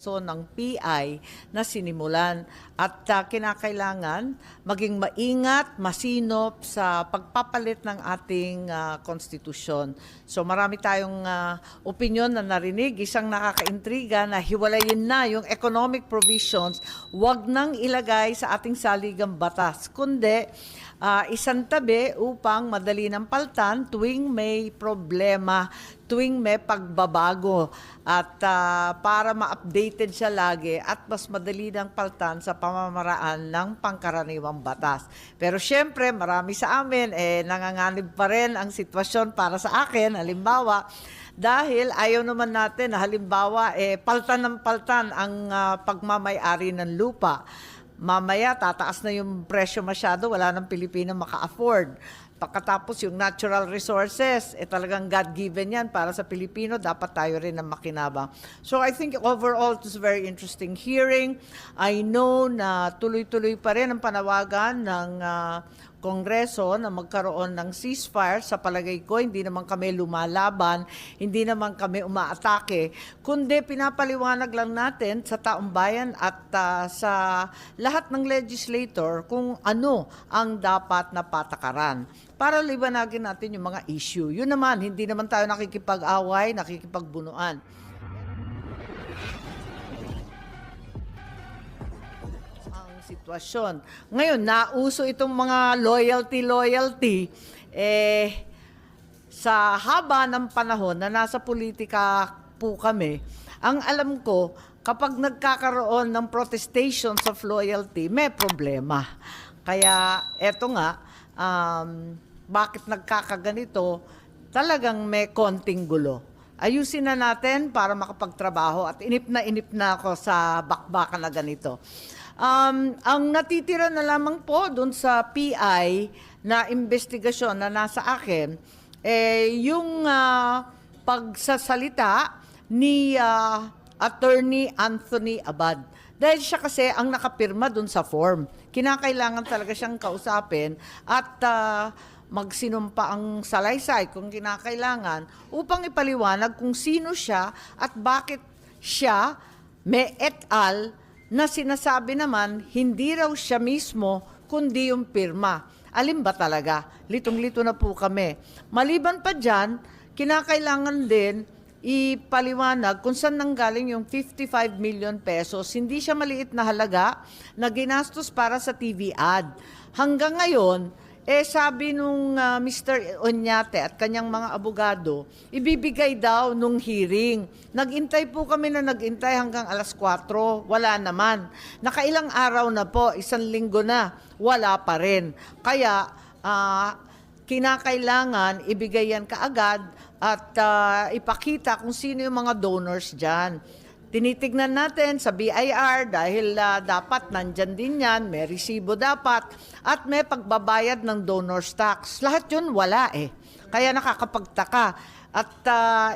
proseso ng PI na sinimulan. At kinakailangan maging maingat, masinop sa pagpapalit ng ating konstitusyon. So marami tayong opinion na narinig, isang nakakaintriga na hiwalayin na yung economic provisions, wag nang ilagay sa ating saligang batas, kundi isang tabi upang madali ng paltan tuwing may problema, tuwing may pagbabago at para ma-updated siya lagi at mas madali ng paltan sa pamamaraan ng pangkaraniwang batas. Pero syempre, marami sa amin, nanganganib pa rin ang sitwasyon para sa akin. Halimbawa, dahil ayaw naman natin na halimbawa, paltan ng paltan ang pagmamay-ari ng lupa. Mamaya, tataas na yung presyo masyado, wala nang Pilipino maka-afford. Pagkatapos yung natural resources, talagang God-given yan para sa Pilipino, dapat tayo rin ang makinabang. So I think overall, it was a very interesting hearing. I know na tuloy-tuloy pa rin ang panawagan ng Kongreso na magkaroon ng ceasefire. Sa palagay ko, hindi naman kami lumalaban, hindi naman kami umaatake, kundi pinapaliwanag lang natin sa taong bayan at sa lahat ng legislator kung ano ang dapat na patakaran para liwanagin natin yung mga issue. Yun naman, hindi naman tayo nakikipag-away, nakikipagbunuan. Sitwasyon. Ngayon, nauso itong mga loyalty, sa haba ng panahon na nasa politika po kami, ang alam ko, kapag nagkakaroon ng protestations of loyalty, may problema. Kaya, eto nga, bakit nagkakaganito, talagang may konting gulo. Ayusin na natin para makapagtrabaho at inip na ako sa bakbakan na ganito. Ang natitira na lamang po dun sa PI na investigasyon na nasa akin, yung pagsasalita ni Attorney Anthony Abad. Dahil siya kasi ang nakapirma dun sa form. Kinakailangan talaga siyang kausapin at magsinumpa ang salaysay kung kinakailangan upang ipaliwanag kung sino siya at bakit siya may et al. Na sinasabi naman, hindi raw siya mismo, kundi yung pirma. Alin ba talaga? Litong-lito na po kami. Maliban pa dyan, kinakailangan din ipaliwanag kung saan nanggaling yung 55 million pesos. Hindi siya maliit na halaga na ginastos para sa TV ad. Hanggang ngayon, sabi nung Mr. Oñate at kanyang mga abogado, ibibigay daw nung hearing. Nag-intay po kami na nag-intay hanggang alas 4, wala naman. Nakailang araw na po, 1 linggo na, wala pa rin. Kaya, kinakailangan ibigay yan kaagad at ipakita kung sino yung mga donors dyan. Tinitignan natin sa BIR dahil dapat nandyan din yan, may resibo dapat, at may pagbabayad ng donor's tax. Lahat yun wala Kaya nakakapagtaka. At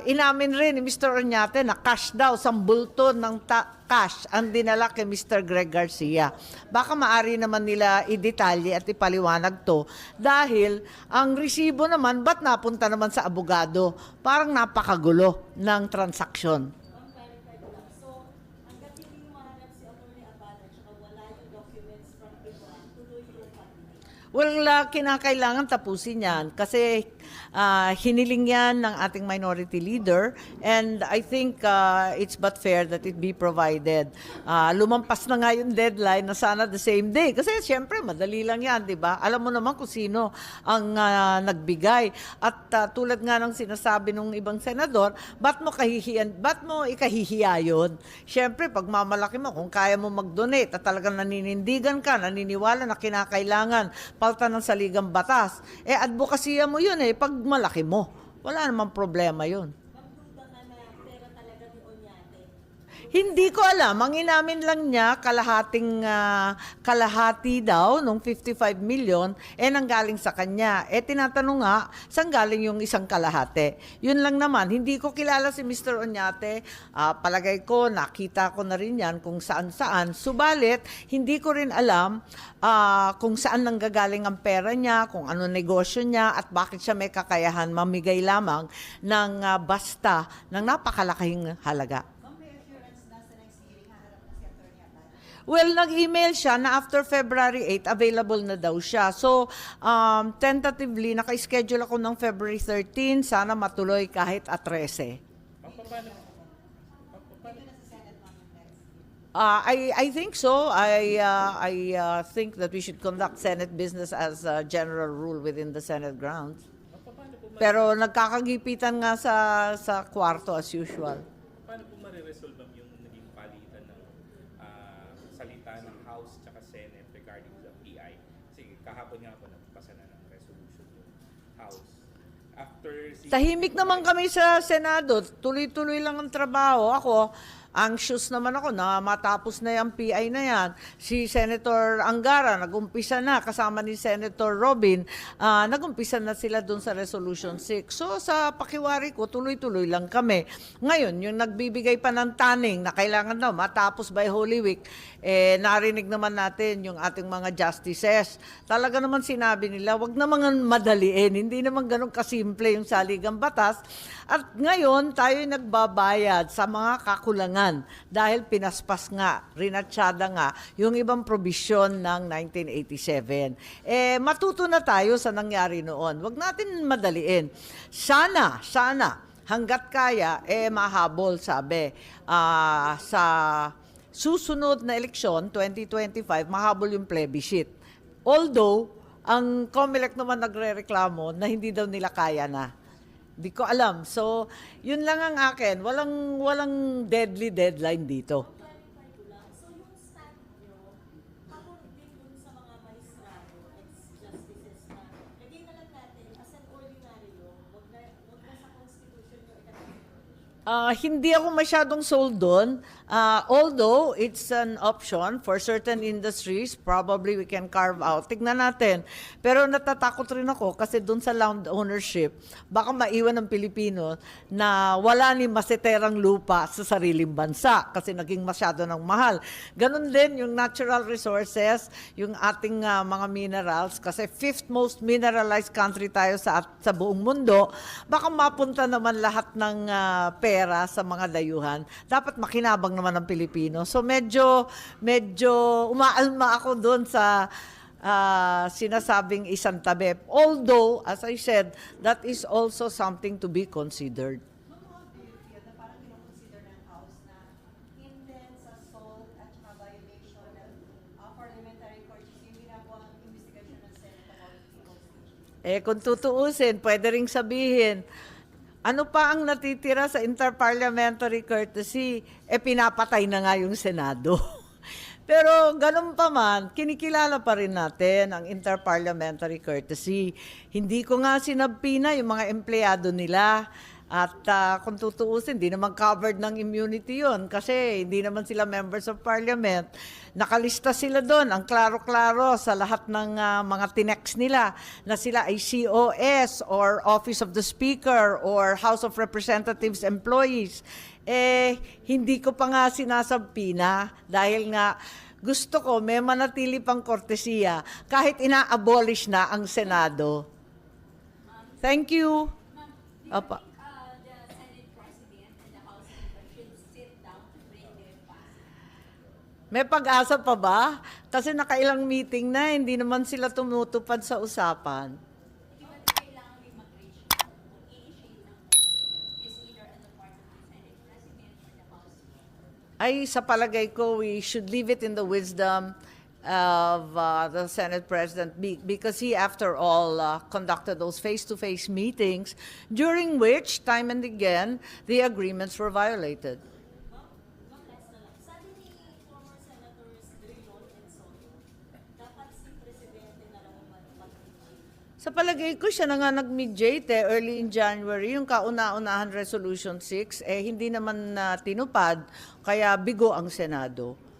inamin rin ni Mr. Oñate na cash daw, sambulto ng cash ang dinala kay Mr. Greg Garcia. Baka maari naman nila idetalye at ipaliwanag to dahil ang resibo naman, ba't napunta naman sa abogado? Parang napakagulo ng transaksyon. Well, kinakailangan tapusin yan kasi hiniling yan ng ating minority leader and I think it's but fair that it be provided. Lumampas na nga yung deadline na sana the same day kasi siyempre madali lang yan, di ba? Alam mo naman kung sino ang nagbigay at tulad nga ng sinasabi ng ibang senador, ba't mo ikahihiya yun? Siyempre, pag mamalaki mo, kung kaya mo mag-donate at talagang naninindigan ka, naniniwala na kinakailangan palta ng saligang batas. Advokasya mo yun pag malaki mo. Wala namang problema yun. Hindi ko alam. Ang inamin lang niya, kalahati daw nung 55 million, nanggaling sa kanya. Tinatanong nga, saan galing yung isang kalahati? Yun lang naman. Hindi ko kilala si Mr. Oñate. Palagay ko, nakita ko na rin yan kung saan-saan. Subalit, hindi ko rin alam kung saan nanggagaling ang pera niya, kung ano negosyo niya, at bakit siya may kakayahan mamigay lamang ng basta ng napakalaking halaga. Well, nag-email siya na after February 8, available na daw siya. So, tentatively, naka-schedule ako ng February 13. Sana matuloy kahit at 13. I think so. I think that we should conduct Senate business as a general rule within the Senate grounds. Pero nagkakagipitan nga sa kwarto as usual. Paano po mariresolve yung naging palitan ng salita ng House at Senate regarding the PI? Kasi kahapon nga po nagpasa na ng resolution yung House. Tahimik naman kami sa Senado. Tuloy-tuloy lang ang trabaho. Ako, anxious naman ako na matapos na yung PI na yan. Si Senator Angara, nag-umpisa na kasama ni Senator Robin, nag-umpisa na sila dun sa Resolution 6. So sa pakiwari ko, tuloy-tuloy lang kami. Ngayon, yung nagbibigay pa ng taning na kailangan daw matapos by Holy Week, narinig naman natin yung ating mga justices. Talaga naman sinabi nila, wag naman madaliin. Hindi naman ganun kasimple yung saligang batas. At ngayon, tayo nagbabayad sa mga kakulangan dahil pinaspas nga, rinatsyada nga, yung ibang probisyon ng 1987. Matuto na tayo sa nangyari noon. Huwag natin madaliin. Sana, hanggat kaya, mahabol, sabi. Sa susunod na eleksyon, 2025, mahabol yung plebiscite. Although, ang COMELEC naman nagre-reklamo na hindi daw nila kaya na. Di ko alam. So, yun lang ang akin. Walang deadly deadline dito. So, yung stand nyo, habang din dun sa mga maestrado, ex-justices na, lagay na lang natin, as an ordinaryo, wag na sa constitution nyo itatapos. Hindi ako masyadong sold doon. Although it's an option for certain industries, probably we can carve out. Tignan natin. Pero natatakot rin ako kasi doon sa land ownership, baka maiwan ng Pilipino na wala ni maseterang lupa sa sariling bansa kasi naging masyado ng mahal. Ganon din yung natural resources, yung ating mga minerals, kasi fifth most mineralized country tayo sa buong mundo, baka mapunta naman lahat ng pera sa mga dayuhan. Dapat makinabang naman ng Pilipino. So medyo umaalma ako doon sa sinasabing isang tabi. Although, as I said, that is also something to be considered. Na parang kinoconsider ng House na intense assault at saka violation ng parliamentary courtesy yung ginagawa ng investigation ng Senate about people's speech. Kung tutuusin, pwede ring sabihin, ano pa ang natitira sa interparliamentary courtesy? Pinapatay na nga yung Senado. Pero ganun pa man, kinikilala pa rin natin ang interparliamentary courtesy. Hindi ko nga sinabpina yung mga empleyado nila. At kung tutuusin, hindi naman covered ng immunity yon kasi hindi naman sila members of parliament. Nakalista sila doon, ang klaro-klaro sa lahat ng mga tinex nila na sila ay COS or Office of the Speaker or House of Representatives employees. Hindi ko pa nga sinasabpina dahil nga gusto ko may manatili pang kortesiya kahit ina-abolish na ang Senado. Thank you. Apa. The Senate President and the House Speaker should sit down to bring their past. May pag-asa pa ba? Kasi nakailang meeting na, hindi naman sila tumutupad sa usapan. Di ba kailangan may mag-reach kung i-initiate ng vote is either on the part of the Senate President or the House Speaker? Ay, sa palagay ko, we should leave it in the wisdom of the Senate President because he, after all, conducted those face-to-face meetings during which, time and again, the agreements were violated. Ma'am, last na lang. Sabi ni former Senators Drilon and Soto, dapat si Presidente na lang mag-mediate. Sa palagay ko, siya na nga nag-mediate early in January, yung kauna-unahan Resolution 6, hindi naman tinupad, kaya bigo ang Senado.